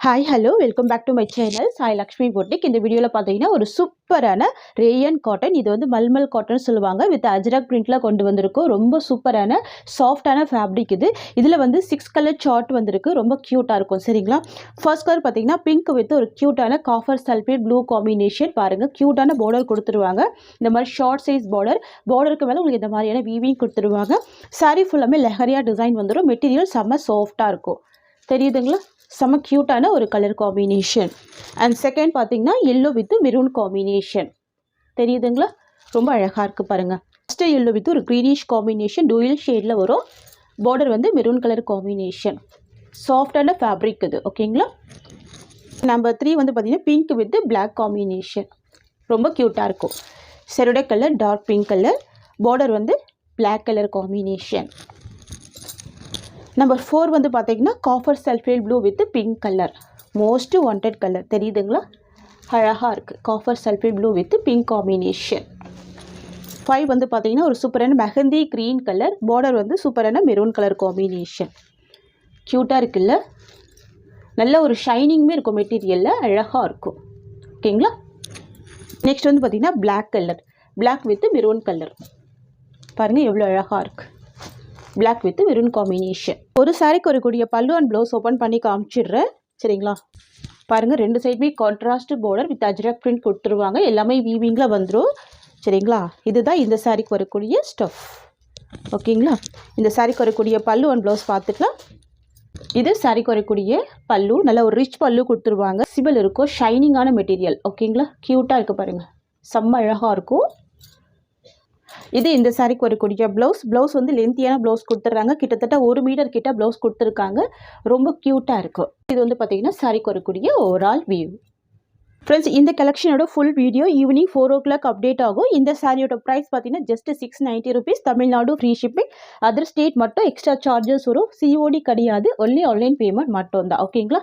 Hi hello welcome back to my channel Sai Lakshmi boutique. இந்த வீடியோவில் பார்த்தீங்கன்னா ஒரு சூப்பரான ரேயன் காட்டன், இது வந்து மல்மல் காட்டன் சொல்லுவாங்க, வித் அஜ்ரக் பிரிண்ட்டில் கொண்டு வந்திருக்கும். ரொம்ப சூப்பரான சாஃப்டான ஃபேப்ரிக் இது. இதில் வந்து 6 கலர் சார்ட் வந்திருக்கு, ரொம்ப க்யூட்டாக இருக்கும். சரிங்களா? ஃபர்ஸ்ட் கலர் பார்த்தீங்கன்னா பிங்க் வித் ஒரு க்யூட்டான காஃபர் சல்ஃபேட் ப்ளூ காம்பினேஷன். பாருங்கள், க்யூட்டான பார்டர் கொடுத்துருவாங்க. இந்த மாதிரி ஷார்ட் சைஸ் பார்டருக்கு மேலே உங்களுக்கு இந்த மாதிரியான வீவிங் கொடுத்துருவாங்க. சாரீ ஃபுல்லாமே லெஹரியா டிசைன் வந்துடும். மெட்டீரியல் செம்ம சாஃப்டாக இருக்கும். தெரியுதுங்களா? செம்ம க்யூட்டான ஒரு கலர் காம்பினேஷன். அண்ட் செகண்ட் பார்த்தீங்கன்னா எல்லோ வித் மெரூன் காம்பினேஷன். தெரியுதுங்களா? ரொம்ப அழகாக இருக்குது பாருங்கள். ஃபஸ்ட்டு எல்லோ வித் ஒரு க்ரீனிஷ் காம்பினேஷன் டூயல் ஷேடில் வரும். பார்டர் வந்து மெரூன் கலர் காம்பினேஷன். சாஃப்டான ஃபேப்ரிக் இது. ஓகேங்களா? நம்பர் 3 வந்து பார்த்தீங்கன்னா பிங்க் வித் பிளாக் காம்பினேஷன். ரொம்ப க்யூட்டாக இருக்கும். செரோட colour dark pink colour, border வந்து பிளாக் கலர் காம்பினேஷன். நம்பர் 4 வந்து பார்த்தீங்கன்னா copper sulphate blue with pink colour, most wanted colour. தெரியுதுங்களா? அழகாக இருக்குது. Copper sulphate blue with pink combination. 5 வந்து பார்த்தீங்கன்னா ஒரு சூப்பரான மெஹந்தி க்ரீன் கலர், பார்டர் வந்து சூப்பரான மெரூன் கலர் காம்பினேஷன். க்யூட்டாக இருக்குல்ல? நல்ல ஒரு ஷைனிங்குமே இருக்கும் மெட்டீரியலில், அழகாக இருக்கும். ஓகேங்களா? நெக்ஸ்ட் வந்து பார்த்தீங்கன்னா black colour, black with maroon colour. பாருங்கள் எவ்வளோ அழகாக இருக்குது. Black with maroon combination. ஒரு சாரிக்கு வரக்கூடிய பல்லு அண்ட் ப்ளவுஸ் ஓப்பன் பண்ணி காமிச்சிடுறேன். சரிங்களா? பாருங்கள், ரெண்டு சைடுமே contrast border with Ajrakh print கொடுத்துருவாங்க. எல்லாமே வீவிங்கில் வந்துடும். சரிங்களா? இதுதான் இந்த சாரிக்கு வரக்கூடிய ஸ்டஃப். ஓகேங்களா? இந்த சாரிக்கு வரக்கூடிய பல்லு அண்ட் ப்ளவுஸ் பார்த்துக்கலாம். இது சாரிக்கு வரக்கூடிய பல்லு. நல்ல ஒரு ரிச் பல்லு கொடுத்துருவாங்க. சிபிள் இருக்கும், ஷைனிங்கான மெட்டீரியல். ஓகேங்களா? க்யூட்டாக இருக்குது பாருங்கள், செம்ம அழகாக இருக்கும். இது இந்த சாரிக்கு வரக்கூடிய ப்ளவுஸ் வந்து லென்த்தியான ப்ளவுஸ் கொடுத்துட்றாங்க. கிட்டத்தட்ட 1 மீட்டர் கிட்ட ப்ளவுஸ் கொடுத்துருக்காங்க. ரொம்ப க்யூட்டாக இருக்கும். இது வந்து பார்த்தீங்கன்னா சாரிக்கு வரக்கூடிய ஓவரால் வியூ. ஃப்ரெண்ட்ஸ், இந்த கலெக்ஷனோட full video evening 4 o'clock update ஆகும். இந்த சாரியோட ப்ரைஸ் பார்த்தீங்கன்னா just 690 rupees. Tamil Nadu free shipping. Other state மட்டும் எக்ஸ்ட்ரா சார்ஜஸ் வரும். COD கிடையாது, ஒன்லி ஆன்லைன் பேமெண்ட் மட்டும் தான். ஓகேங்களா?